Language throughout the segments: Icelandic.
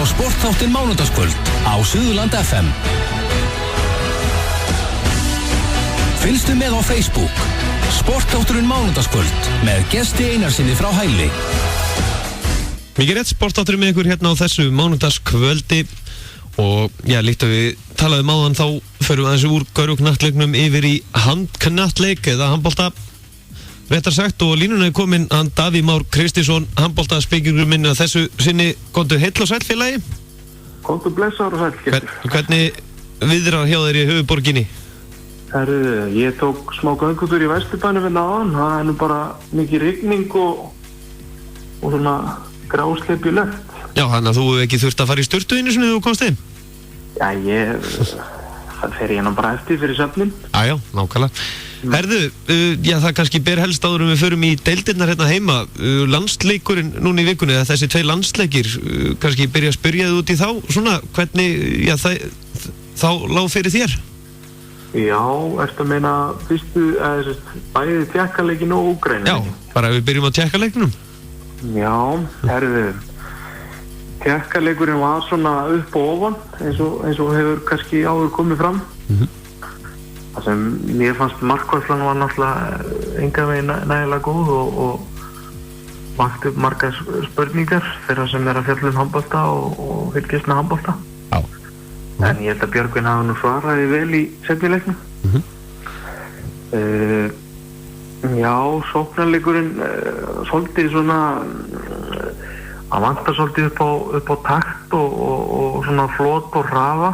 á sportþáttinn mánudagskvöld á Suðurland FM. Fylgstu með á Facebook. Sportþátturinn mánudagskvöld með Gesti Einarsinni frá Hæli. Mikið rétt, sportþátturinn með ykkur hérna á þessu mánudagskvöldi. Og já, líkt að við talaðum áðan þá förum við aðeins úr körfuknattleiknum yfir í handknattleik eða handbolta. Réttar sagt, og línuna er komin hann Davíð Már Kristinsson, handboltaspekingur minn að þessu sinni. Komdu heill og sæll félagi? Komdu blessaður og sæll, Gestur. Hvernig viðrar hjá þér í höfuðborginni? Herru, ég tók smá göngutúr í Vesturbænum við náðan. Það er nú bara mikið rigning og svona grásleipjulegt. Já, þannig að þú ekki þurft að fara í sturtu einu sinni þegar þú komst inn? Já, það fer ég nú bara eftir fyrir svefnin. Já, nákvæmlega. Herðu, já, það kannski ber helst áður við förum í deildirnar hérna heima. Landsleikurinn núna í vikunni, eða þessi 2 landsleikir, kannski byrja að spyrja þið út í þá, svona, hvernig, já, þá lág fyrir þér? Já, ertu að meina fyrstu, bæði Tékkaleikin og Úkraínu? Já, bara við byrjum á Tékkaleiknum. Já, herðu, Tékkaleikurinn var svona upp og ofan, eins og hefur kannski áður komið fram. Það sem mér fannst markvarslan var náttúrulega engan veginn nægilega góð og vakti upp margar spurningar þeirra sem að fjalla handbolta og fylgjast með handbolta. Já. En ég held að Björgvin hafi nú svaraði vel í seinni leiknum. Já, sóknarleikurinn svolítið svona að vantar svolítið upp á takt og svona flot og hraða.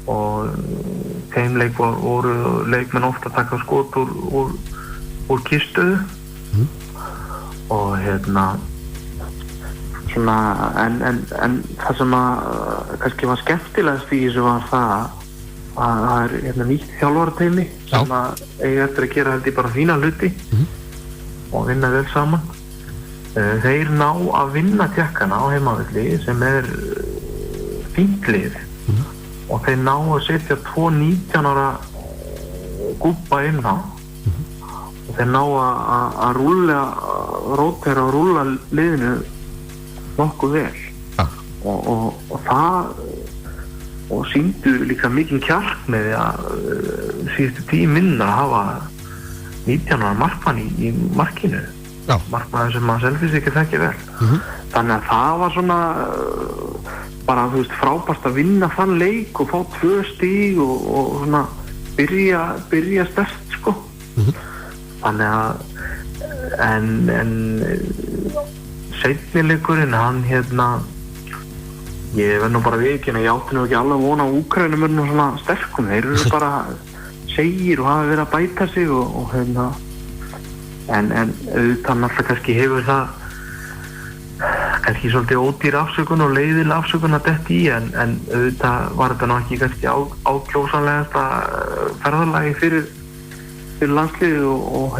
Og þeim leik voru leikmenn ofta að taka skot úr kistuðu. Og svona en það sem að kannski var skemmtilegast í þessu var það að það er nýtt þjálfarateymi sem að eiga eftir að gera held ég bara fína hluti og vinna vel saman. Þeir ná að vinna Tékkana á heimavelli sem er fínt lið. Og þeir ná að setja 2 19 ára gúbba inn á og þeir ná að rótera og rúlla liðinu nokkuð vel og það og sýndu líka mikinn kjark með því að síðustu 10 minnar að hafa 19 ára markmann í markinu. Markmann sem að Selfoss ekki þekki vel. Þannig að það var svona bara, þú veist, frábært að vinna þann leik og fá 2 stig og svona byrja sterkt, sko. Þannig að en seinni leikurinn, hann ég verð nú bara viðurkenna, ég átti nú ekki alveg vona á Úkraínum nú svona sterkum. Þeir eru bara segir og hafa verið að bæta sig og en auðvitað náttúrulega kannski hefur það kannski svolítið ódýr afsökun og leiðileg afsökun að detti í en auðvitað var þetta ná ekki kannski ákjósanlegasta ferðalagi fyrir landsliðið og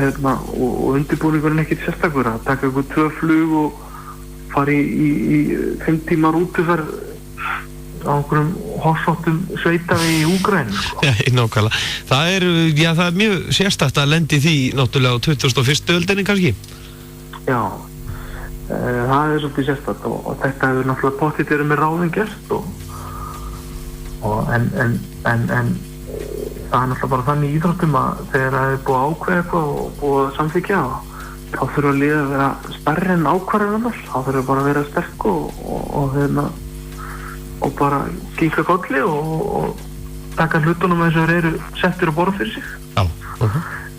undirbúningurinn ekkert sérstakur að taka ykkur 2 flug og fara í 5 tíma rútuferð á einhverjum horsóttum sveitavegi í Úkraínu, sko. Já, nákvæmlega. Það er mjög sérstakt að lendi því náttúrulega á 21. öldinni kannski. Já. Það er svolítið sérstakt og þetta hefur náttúrulega pottitt verið með ráðum gert en það er náttúrulega bara þannig í íþróttum að þegar það er búið að ákveða eitthvað og búið að samþykkja þá þurfa liðið að vera stærri en ákvarðanir þá þurfa bara að vera sterk og bara kinka kolli og taka hlutunum eins og þeir eru settir á borð fyrir sig.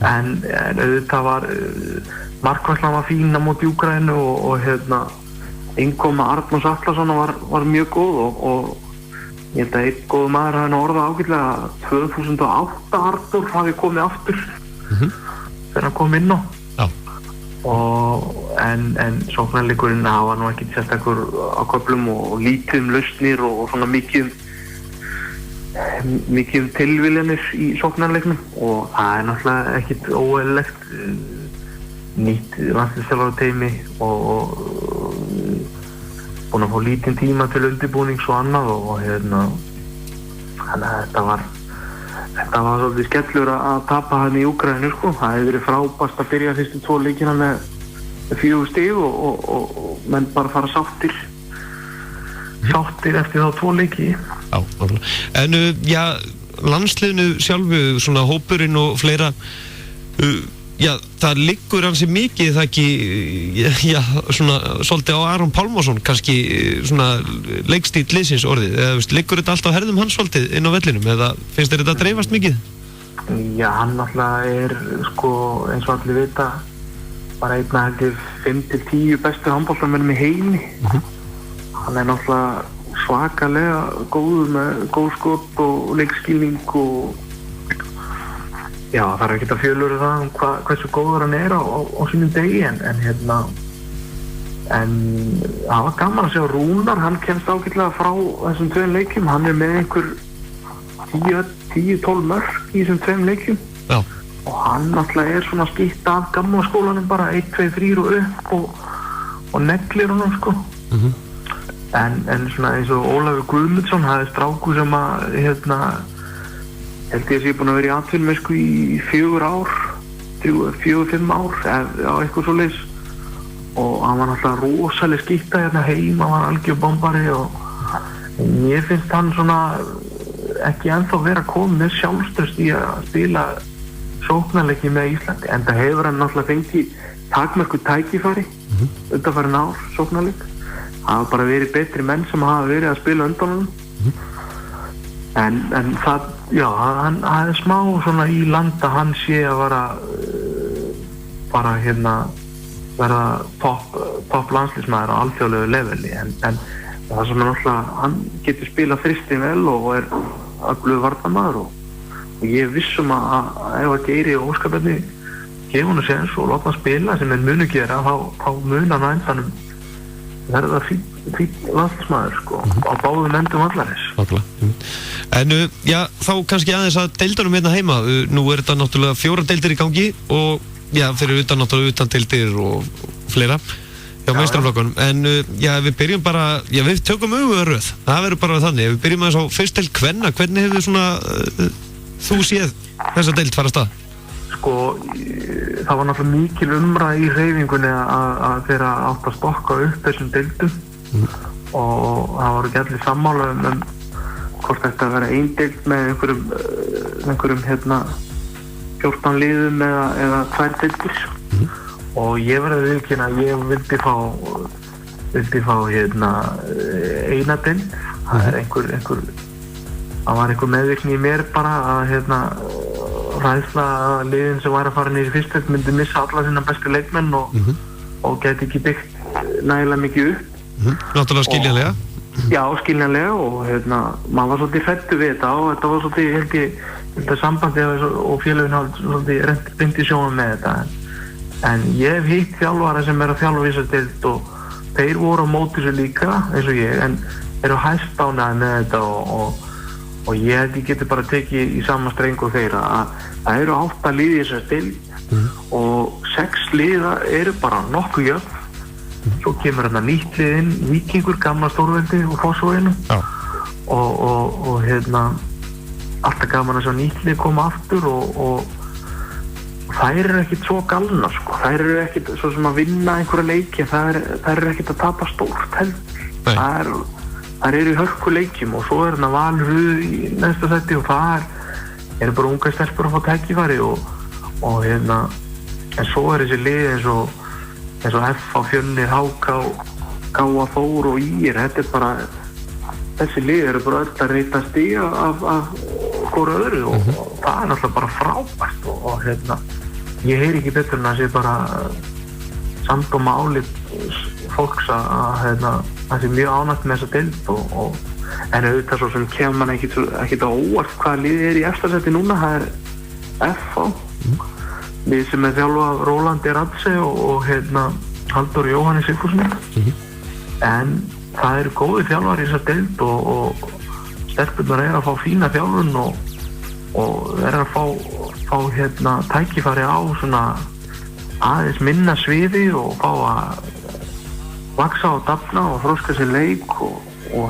En auðvitað var markvarslan var fín á móti Úkraínu og innkoma Arnórs Atlasonar var mjög góð og ég held að einn góð maður hafi orðað ágætlega að 2008 Arnór hafi komið aftur þegar hann kom inn á. En sóknarleikurinn var nú ekki sérstakur á köflum og lítið lausnir og svona mikið tilviljanir í sóknarleiknum og það er náttúrulega ekkit óeðlilegt nýtt landsliðsþjálfarateymi og búin að fá lítinn tíma til undirbúnings og annað og þannig að þetta var svolítið skellur að tapa hann í Úkraínu, sko. Það hefur verið frábært að byrja fyrstu 2 leikina með 4 stig og menn bara fara sáttir sáttir eftir þá 2 leiki. Já, nákvæmlega. En landsliðinu sjálfu, svona hópurinn og fleira, það liggur ansi mikið, það ekki, svona svolítið á Aron Pálmason, kannski svona leikstíll liðsins orðið, eða liggur þetta allt á herðum hans svolítið inn á vellinum, eða finnst þér þetta dreifast mikið? Já, hann náttúrulega sko, eins og allir vita, bara einn af 5-10 bestu handboltamönnum í heimi. Hann náttúrulega svakalega góður með góð skot og leikskilning og já, það ekki að fjölura það hversu góður hann á sínum degi en það var gaman að sjá Rúnar, hann kemst ágætlega frá þessum 2 leikjum, hann með einhver 10-12 mörk í þessum 2 leikjum. Já. Og hann náttúrulega svona skýtt af gamla skólanum bara 1, 2, 3 og upp og neglir honum sko. En svona eins og Ólafur Guðmundsson, það strákur sem að held ég sé búin að vera í atvinnumennsku í 4 ár, 4-5 ár eða eitthvað svoleiðis og hann var náttúrulega rosalega skýtta heim, hann var algjör bombari og mér finnst hann svona ekki ennþá vera komið með sjálfstraust í að spila sóknarleiki með Íslandi, en það hefur hann náttúrulega fengið takmörku tækifæri undanfarin ár sóknarleik. Það hafa bara verið betri menn sem hafa verið að spila undan honum. En það, já, hann er smá svona í landa, hann sé að bara verða topp landslísmaður á alþjóðlegu leveli, en það sem náttúrulega, hann getur spilað þristin vel og öflugur varnarmaður og ég vissum að ef að Geiri og Óskar Bjarni gefa hann séns og láta hann spila sem hann munu gera, þá mun hann á endanum verða fínn landsliðsmaður sko, á báðum endum vallarins. En já, þá kannski aðeins að deildunum hérna heima, nú þetta náttúrulega 4 deildir í gangi og já, fyrir utan náttúrulega utan deildir og fleira hjá meistaraflokkunum, en já, við byrjum bara, já, við tökum röð, það verður bara þannig, við byrjum aðeins á fyrst deild kvenna, hvernig hefur svona þú séð þessa deild fara af stað? Sko, það var náttúrulega mikil umræða í hreyfingunni að þeirra átt að stokka upp þessum deildum og það voru ekki allir sammála hvort þetta að vera ein deild með einhverjum 14 liðum eða 2 deildir og ég verði að viðurkenna að ég vildi fá eina deild. Það er það var einhver meðvirkni í mér bara að ræðsla að liðin sem væri að fara niður í fyrst deild myndi missa alla sína bestu leikmenn og gæti ekki byggt nægilega mikið upp. Náttúrulega skiljanlega. Já, skiljanlega og maður var svolítið hræddur við þetta og þetta var svolítið held ég sambandi og félögin hafði svolítið reynt í sjónum með þetta en ég hef hitt þjálfara sem að þjálfa þessa deild og þeir voru á móti þessu líka eins og ég en eru hæstánað með þetta og ég held ég geti bara tekið í sama streng og þeirra að það eru 8 lið í þessari deild og 6 liða eru bara nokkuð jöfn. Svo kemur nýtt lið inn, Víkingur, gamla Stórveldi og Fossvoginu og alltaf gaman að sjá nýtt lið koma aftur og þær eru ekkert svo galnar sko. Þær eru ekkert svo sem að vinna einhverja leiki, þær eru ekkert að tapa stórt heldur. Þær eru í hörkuleikjum og svo Valur í næsta sæti og það eru bara unga stelpur að fá tækifæri og en svo þessi lið eins og F á Fjölnir, HK, Gáa Þór og Ír, þetta bara þessi lið eru bara öll að reyta stiga af hvora öðru og það er náttúrulega bara frábært og ég heyri ekki betur en að sé bara samdóma álit fólks að það sé mjög ánægt með þessa deild en auðvitað svo sem kemur mann ekkert á óvart hvaða lið í efsta sæti núna, það er F á við sem þjálfa Rólandi Radse og Halldór Jóhanni Sigfússon en það eru góði þjálfar í þessa deild og stelpurnar eru að fá fína þjálfun og eru að fá tækifæri á svona aðeins minna sviði og fá að vaksa og dafna og þroska sér leik og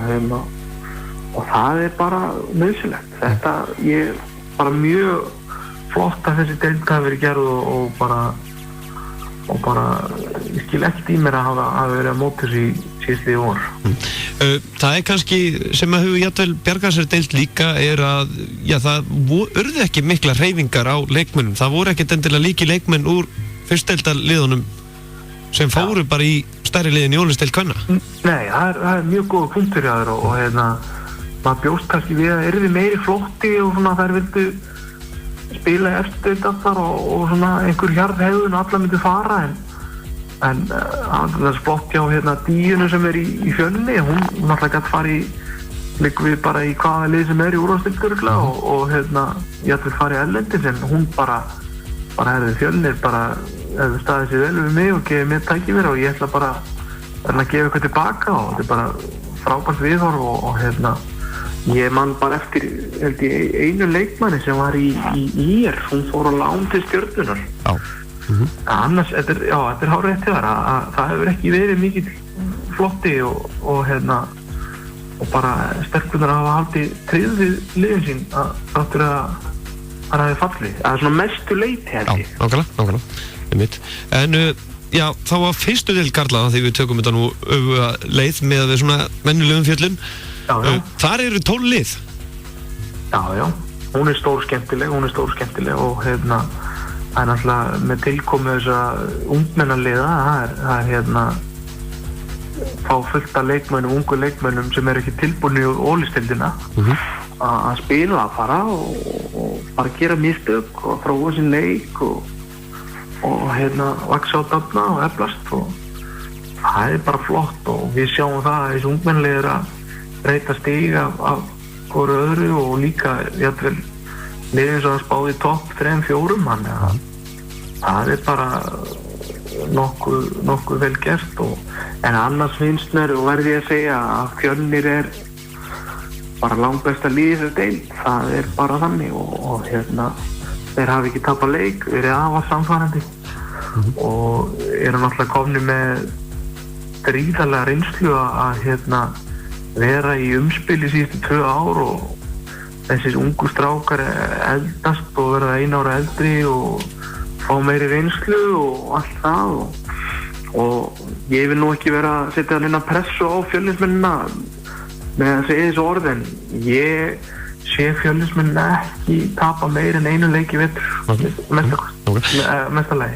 það er bara nauðsynlegt. Þetta ég bara mjög flott að þessi deild hafi verið gerð og bara og bara ég skil ekkert í mér að hafa verið að móta þessu í síðustu vor. Það kannski sem að hefur jafnvel bjargað sér deild líka að það urðu ekki mikla hreyfingar á leikmönnum. Það voru ekkert endilega líki leikmenn úr fyrstdeildarliðunum sem fóru bara í stærri liðin í Ólafsdeild kvenna. Nei, það er mjög góð punktur hjá þér og maður bjóst kannski við að yrði meiri flótti og svona þær vildu spila í efstu deild allar og svona einhver hjarðhegðun og alla myndu fara en það er flott hjá Díunu sem er í Fjölni, hún náttúrulega gæti farið liggur við bara í hvaða lið sem er í úrvalsdeildinni og ég ætla að fara í erlendis en hún bara Fjölnir bara hefur staðið sér vel við mig og gefið mér tækifæri og ég ætla bara að gefa eitthvað tilbaka og þetta er bara frábært viðhorf og ég man bara eftir held ég einu leikmanni sem var í IR, hún fór á lán til Stjörnunnar. Annars, þetta er hárrétt hjá þér að það hefur ekki verið mikill flotti og bara stelpunar hafa haldið tryggð við liðin sín þáttur að það hefði fallið. Það er svona mestu leyti held ég. Nákvæmlega. En þá var fyrstu deild karla því við tökum þetta nú öfuga leið með við svona venjulegum fjöllum. Þar eru 12 lið. Já, hún er stórskemmtileg og það er náttúrulega með tilkomu þessa ungmennaliða, það er fá fullt af leikmönnum, ungu leikmönnum sem eru ekki tilbúin í Ólafsdeildina að spila bara og bara gera mistök og þróa sinn leik og vaxa á dafna og eflast og það er bara flott og við sjáum það að þessi ungmennalið er að breyta stig af hvoru öðru og líka jafnvel liðin sem spáði topp 3-4 þannig að það er bara nokkuð vel gert en annars finnst mér og verði ég að segja að Fjölnir er bara langbesta liðið þessu deild, það er bara þannig og þeir hafa ekki tapað leik, verið afar samfærandi og eru náttúrulega komni með gríðarlega reynslu að vera í umspili síðustu 2 ár og þessir ungu strákar eldast og verða 1 ára eldri og fá meiri reynslu og allt það og ég vil nú ekki vera að setja neina pressu á Fjölnismennina með að segja þessu orð en ég sé Fjölnismennina ekki tapa meir en einu leik í vetur mesta lagi.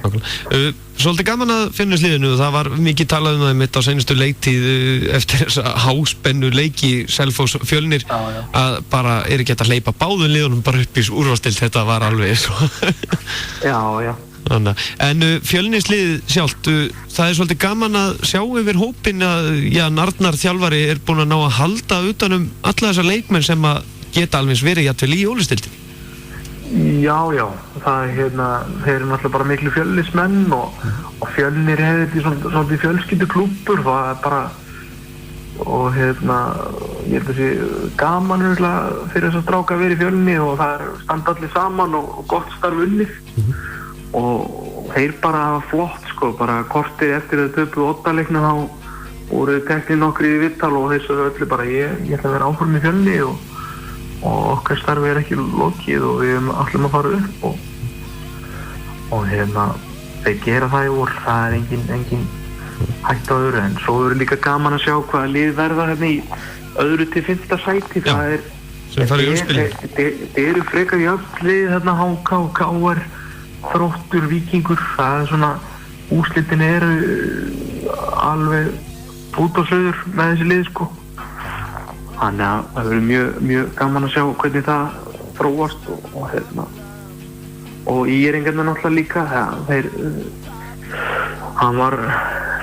Svolítið gaman að Fjölnisliðinu, það var mikið talað það mitt á seinustu leiktíð eftir þessa háspennu leiki Selfoss Fjölnir að bara er ekki hægt að hleypa báðum liðunum bara upp í úrvalsdeild, þetta var alveg svo. Já. En Fjölnislið sjálft, það er svolítið gaman að sjá yfir hópin að Arnar þjálfari er búinn að ná að halda utanum alla þessa leikmenn sem að geta alveg verið jafnvel í Ólafsdeildinni. Já, það er þeir eru náttúrulega bara miklu Fjölnismenn og Fjölnir hefur þetta svolítið fjölskylduklúbbur, það er bara og ég held að sé gaman fyrir þess að stráka að vera í Fjölni og það er standa allir saman og gott starf unnið og þeir bara flott bara kortið eftir að töpuðu 8 leiknum þá voru teknir nokkri í vittal og þeir sögðu öllu bara ég ætla að vera áfram í Fjölni og okkar starfi er ekki lokið og við ætlum að fara upp og þeir gera það í vor, það er engin hægt á öðru en svo eru líka gaman að sjá hvaða lið verða í öðru til 5. sæti það er sem farið í umspili. Þeir eru frekar jöfn lið HK, KR, Þróttur, Víkingur, það er svona úrslitin eru alveg út á söður með þessi lið Þannig að það verður mjög gaman að sjá hvernig það þróast og íringarnir náttúrulega líka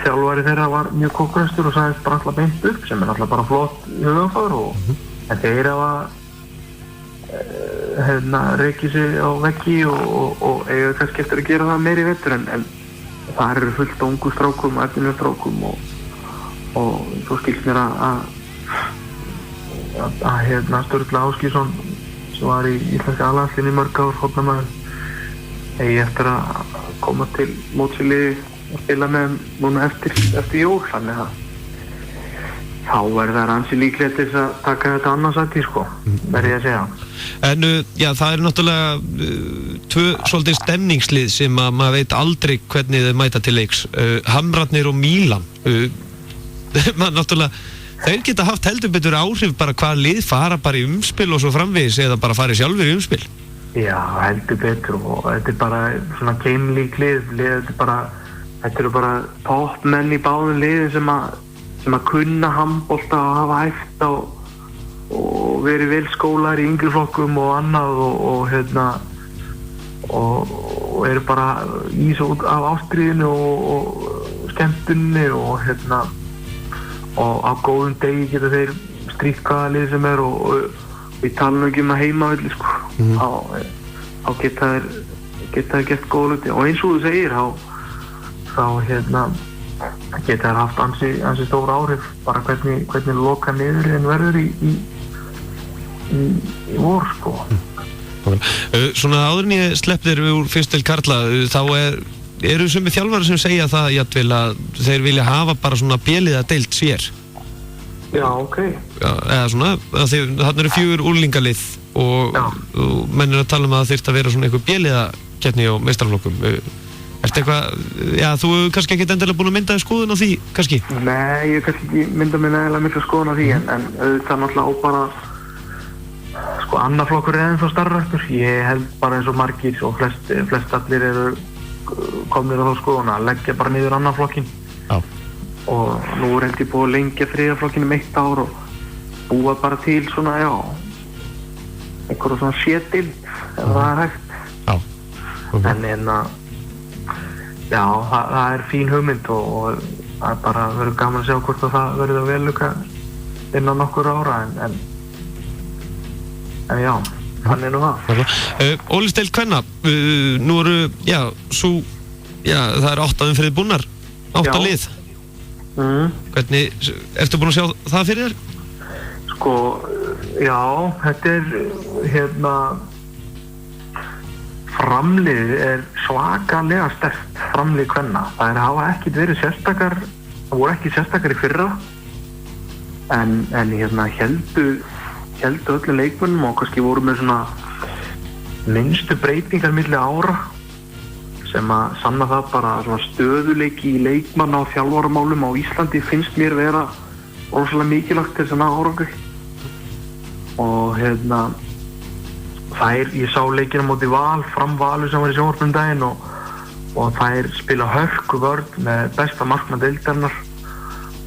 þjálfari þeirra var mjög kókræstur og sagðist bara alltaf beint upp sem er alltaf bara flott hugafar en þeir hafa rekið sig á veggi og eiga kannski eftir að gera það meira í vetur en það eru fullt af ungu strákum, eftirnjörstrákum og svo skilst mér að Sturla Áskísson sem var í íslenska A-landsliðinu í mörg ár fótboltamaður eigi eftir að koma til móts í liði og spila með núna eftir jól þannig að þá þær ansi líklega til þess að taka þetta annarsæti, sko, verð ég að segja. En já, það náttúrulega tvö svolítið stemningslið sem að maður veit aldrei hvernig þau mæta til leiks. Hamrarnir og Mílan. Maður náttúrulega, þeir geta haft heldur betur áhrif bara hvað lið fara bara í umspil og svo framvegis eða bara fari sjálfur í umspil. Já, heldur betur og þetta bara svona keimlík lið, þetta eru bara toppmenn í báðum liðin sem að kunna handbolta og hafa hæft og verið vel skólar í yngri flokkum og annað og eru bara í svo af ástríðinu og skemmtunni og á góðum degi geta þeir strítt hvaða lið sem er og við talum ekki að heimavelli, sko. Þá geta þeir gert góð hluti og eins og þú segir þá geta þær haft ansi stór áhrif bara hvernig loka niður verður í vor, sko. Svona áður en ég slepp þér úr fyrst til karla, þá eru sumir þjálfarar sem segja það jafnvel að þeir vilja hafa bara svona B-liða deild sér. Já, ok. Já, eða svona, þarna eru 4 úrlingalið og menn eru að tala um að það þyrfti að vera svona einhver B-liða keppni á meistaraflokkum. Ertu eitthvað, já, þú hefur kannski ekkert endilega búin að mynda skoðun á því, kannski? Nei, ég hef kannski ekki myndað mér nægilega mikla skoðun á því, en auðvitað náttúrulega á bara, sko, annar flokkur er ennþá starfrættur. Ég held bara eins og margir og flest allir eru komnir á þá skoðun að leggja bara niður annar flokkin. Já. Og nú er held ég búið að lengja þriðja flokkinn 1 ár og búa bara til svona, já, einhverju svona sétild, ef það er hægt. Já. Okay. Já, það er fín hugmynd og það er bara verður gaman að sjá hvort að það verður að velluka innan nokkur ára en já, þannig nú það. Ólisteild kvenna, nú eru, það eru 8 umferðir búnar, 8 lið. Hvernig, ertu búin að sjá það fyrir þér? Sko, já, þetta er framlið er svakalega sterkt framlið kvenna. Það hafa ekkert verið sérstakar, það voru ekki sérstakar í fyrra en héldu öllu leikmönnum og kannski voru með svona minnstu breytingar milli ára sem að sanna það bara svona stöðuleiki í leikmanna og þjálfaramálum á Íslandi finnst mér vera rosalega mikilvægt til þess að ná árangri og ég sá leikina móti Val, Valur sem var í sjónvarpinu daginn og þær spila hörku vörn með besta markmann deildarinnar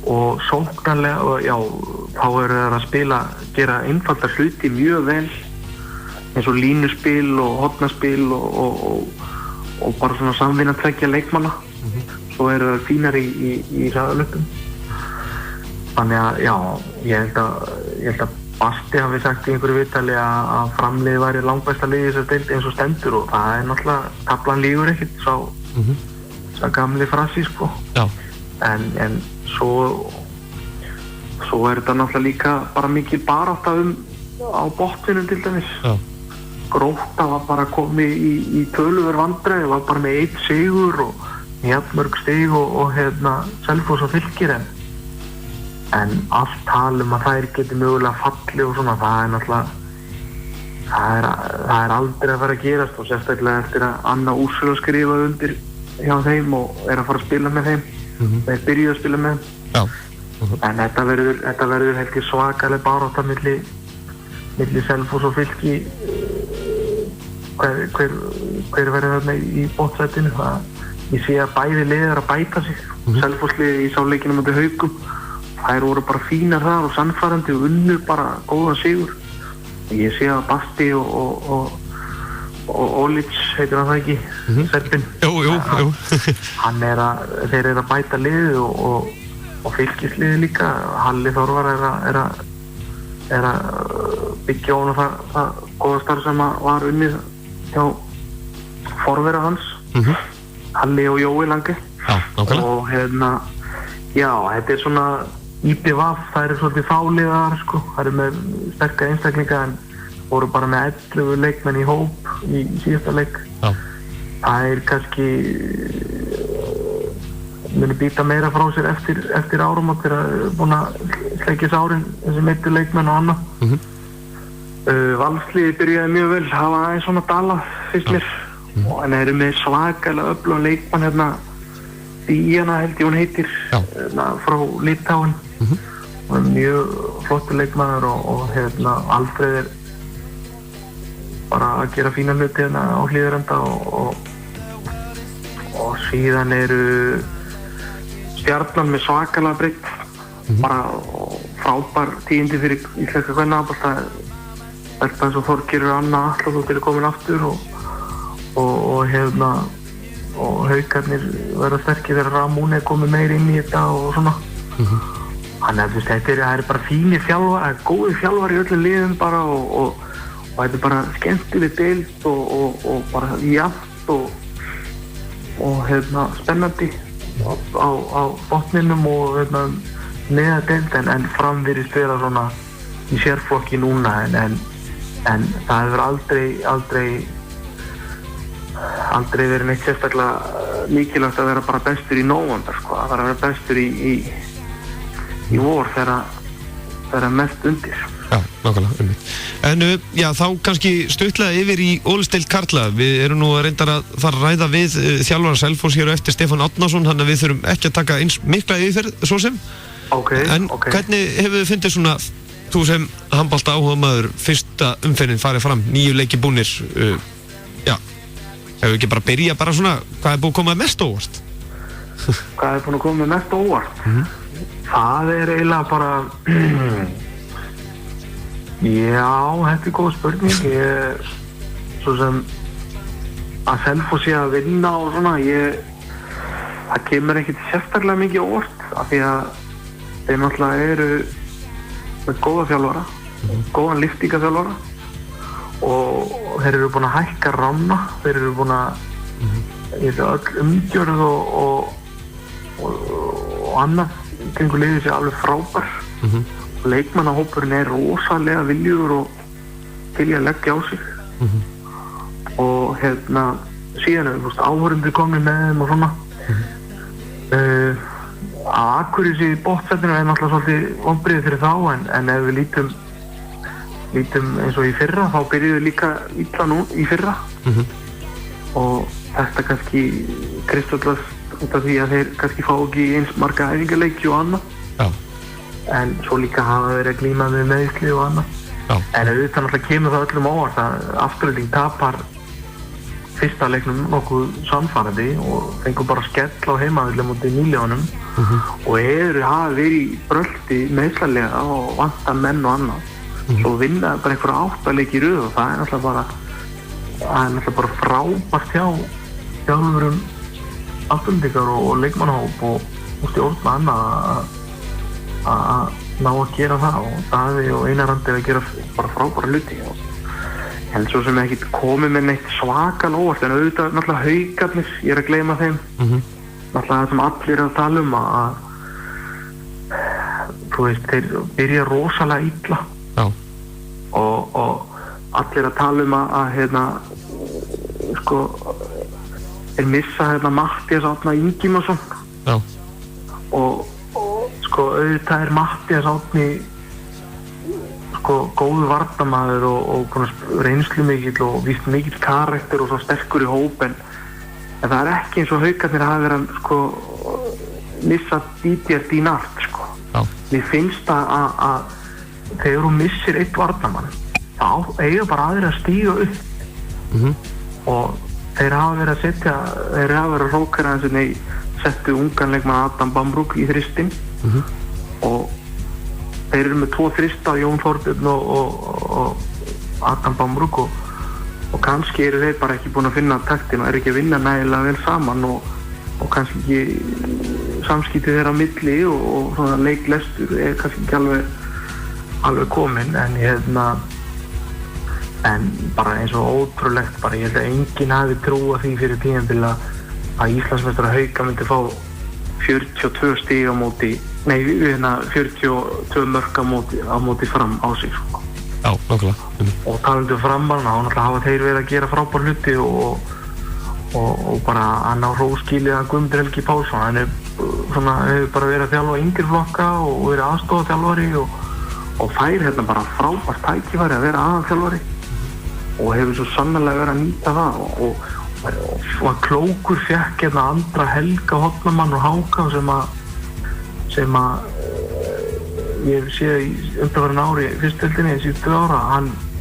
og sóknarlega og já, þá eru þær að gera einfaldar hluti mjög vel eins og línuspil og hornaspil og bara svona samvinna tveggja leikmanna svo eru þær fínar í hraðalöpum þannig að já, ég held að Basti hafi sagt í einhverju viðtali að framliðið væri langbesta liðið þessar deild eins og stendur og það er náttúrulega taflan lígur ekkert sá gamli frasi sko en svo er þetta náttúrulega líka bara mikil barátta á botninum til dæmis Grótta var bara komið í töluverð vandræði, var bara með 1 sigur og jafnmörg stig og Selfoss og Fylkir en allt talum að þær geti mögulega falli og svona, það er náttúrulega það er aldrei að fara að gerast og sérstaklega eftir að Anna Úrsula skrifaði undir hjá þeim og er að fara að spila með þeim þeir byrjuðu að spila með þeim en þetta verður held ég svakaleg barátta milli Selfoss og Fylki hver verður þarna í botnsætinu ég sé að bæði liðið er að bæta sig Selfoss liðið í sáleikinu mútið Haukum þær voru bara fínar þar og sannfærandi og unnu bara góðan sigur ég sé að Basti og Olic heitir hann það ekki Serbin Jú þeir eru að bæta liðið og Fylkisliðið líka Halli Þorvar er að byggja ofan það góða starf sem var unnið hjá forvera hans Halli og Jói Lange og já, þetta er svona IPVAF, það eru svolítið fáliðar sko, það eru með sterka einstaklinga en voru bara með 11 leikmenn í hóp í síðasta leik það er kannski muni býta meira frá sér eftir áramót þegar búin að sleikja sárin þessi meiddu leikmenn og annað. Valsliðið byrjaði mjög vel, hafa aðeins svona dala fyrst mér en eru með svakalega öflugan leikmann hérna Díana held ég hún heitir frá Litáen og mjög flottur leikmaður og hérna Alfreð bara að gera fína hluti hérna á Hlíðarenda og síðan eru Stjarnan með svakalega breidd bara frábær tíðindi fyrir íslenska kvennabolta eins og Þorgerður Anna Atlason er komin aftur og hérna og Haukarnir verða sterkir þegar Ramón komið meir inn í þetta og svona þannig að þetta er bara fínir þjálfar, góði þjálfar í öllum liðum bara og þetta er bara skemmtileg deild og bara jafnt og hérna spennandi á botninum og hérna neða deild en Fram virðist vera svona í sérflokki núna en það hefur aldrei verið neitt sérstaklega mikilvægt að vera bara bestur í nóvember sko, að vera bestur í vor þegar mest undir. Já, nákvæmlega, En já, þá kannski stuttlega yfir í Ólfsdeild karla. Við erum nú að reyndar að fara að ræða við þjálfara Selfoss hér eftir Stefán Árnason, þannig að við þurfum ekki að taka eins mikla yfirferð svo sem. En hvernig hefur þið fundið svona, þú sem handbolta áhugamaður, fyrsta umferðin farið fram, 9 leiki búnir, hefur ekki bara byrjað bara svona, hvað er búið að koma mest óvart? Hvað er búið að koma mest óvart? Það er eiginlega bara já, þetta er góð spurning svo sem að Selfoss sé að vinna og svona það kemur ekkert sérstaklega mikið óvart af því að þeir náttúrulega eru með góða þjálfara góðan liftingaþjálfara og þeir eru búin að hækka ramma, þeir eru búin að öll umgjörð og annað kringu liðið sé alveg frábær leikmannahópurinn er rosalega viljugur og til að leggja á sig og hérna síðan er áhorfendur komnir með þeim og svona að Akureyri í botnsettinu er náttúrulega svolítið vonbrigði fyrir þá en ef við lítum eins og í fyrra þá byrjuðu við líka illa nú í fyrra og þetta kannski kristallast út af því að þeir kannski fá ekki eins marga æfingarleiki og annað en svo líka hafa verið að glíma með meiðsli og annað en auðvitað náttúrulega kemur það öllum óvart að Afturelding tapar fyrsta leiknum nokkuð samfærandi og fengur bara skell á heimavelli móti Nýliðunum og hafa verið í brölti meiðslanlega og vanta menn og annað svo vinna bara einhverja 8 leiki í röð og það er náttúrulega bara frábært hjá þjálfurum Afturendingar og leikmannahóp og stjórna annað að ná að gera það og Daði og Einar Andri að gera bara frábæra hluti en svo sem ekki komið með neitt svakal óvart en auðvitað náttúrulega Haukarnir, ég er að gleyma þeim náttúrulega það sem allir að tala um að þú veist, þeir byrja rosalega illa og allir að tala um að hérna sko þeir missa hérna Matthías Árna Ingimarsson og sko auðvitað er Matthías Árni sko góður varnarmaður og reynslumikill og víst mikill karakter og svo sterkur í hóp en það er ekki eins og Haukarnir hafa verið að sko missa DTS í nart sko mér finnst að þegar þú missir eitt varnarmann þá eiga bara aðrir að stíga upp og þeir hafa verið að rókara eins og settu ungan leikmann Adam Bambrúk í þristinn og þeir eru með 2 þrista Jón Þorbjörn og Adam Bambrúk og kannski eru þeir bara ekki búin að finna taktin og eru ekki að vinna nægilega vel saman og kannski ekki samskipti þeirra á milli og svona leiklestur er kannski ekki alveg komin en bara eins og ótrúlegt bara ég held að enginn hafi trúað því fyrir tímabil að Íslandsmeistari Hauka myndi fá 42 stig á móti 42 mörk á móti Fram á sig sko. Já, nákvæmlega og talandi um Framarna og náttúrulega hafa þeir verið að gera frábær hluti og bara að ná hróskilið að Guðmundur Helgi Pálsson hann er svona hefur bara verið að þjálfa yngri flokka og verið aðstoðarþjálfari og fær hérna bara frábært tækifæri að vera aðalþjálfari og hefur svo sannarlega verið að nýta það og klókur fékk hérna Andra Helga Hofnamann og Háka sem að ég hef séð í undanfarin ári í fyrstdeildinni í síðustu ára,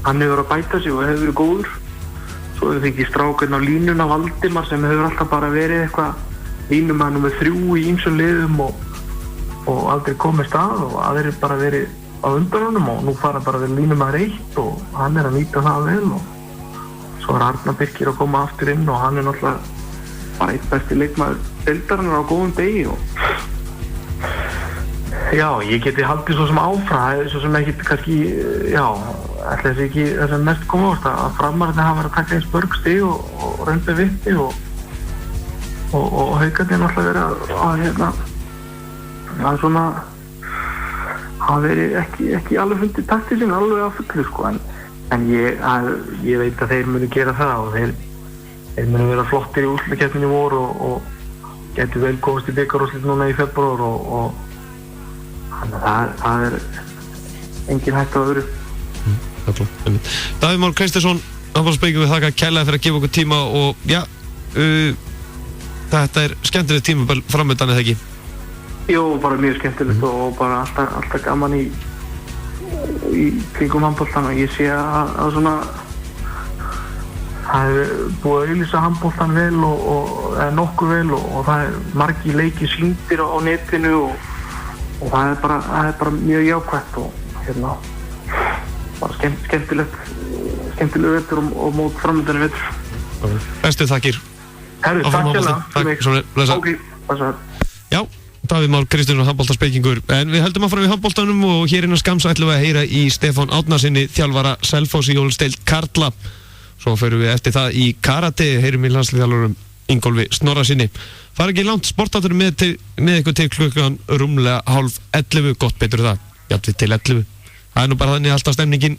hann hefur að bæta sig og hefur verið góður. Svo hefur fengið strákurinn á línuna Valdimar sem hefur alltaf bara verið eitthvað línumaður nummer 3 í ýmsum liðum og aldrei komið stað og aðrir bara verið á undan honum og nú fara bara verið línumaður 1 og hann að nýta það vel og svo Arnar Birkir að koma aftur inn og hann náttúrulega bara einn besti leikmaður deildarinnar á góðum degi og já, ég geti haldið svo sem áfram, svo sem ekki kannski, já, ætla þessi ekki þess að mest koma ást að framarinn hafa verið að taka eins börgstig og reynda vitti og Haukarnir náttúrulega verið að hérna að svona hafa verið ekki alveg fundið taktið sín alveg að fullu sko en ég veit að þeir munu gera það og þeir munu vera flottir í úrslitakeppninni í vor og getur vel komist í bikarúrslit núna í febrúar og þannig að það engin hægt á öðru. Davíð Már Kristinsson, handboltaspekingur, við þakka kærlega fyrir að gefa okkur tíma og já, þetta skemmtilegt tímabil framöndan eða ekki? Jú, bara mjög skemmtilegt og bara alltaf gaman í kringum handboltan og ég sé að svona það hefur búið að auglýsa handboltan vel eða nokkuð vel og það margir leikir sýndir á netinu og það er bara mjög jákvætt og hérna bara skemmtileg vetur og mót framöndan í vetur. Bestu þakkir. Herru, takk hérlega. Takk, svona, blessa. Ok, blessa. Já, Davíð Már Kristinsson, handboltaspekingur. En við höldum áfram í handboltanum og hér innan skamms ætlum við að heyra í Stefán Árnasyni, þjálfara Selfoss í Ólafsdeild karla. Svo förum við eftir það í karate, heyrum í landsliðsþjálfaranum Ingólfi Snorrasyni. Fara ekki langt, sportáturinn með ykkur til klukkan rúmlega 10:30, gott betur það, jafnvel til 11. Það nú bara þannig alltaf stemningin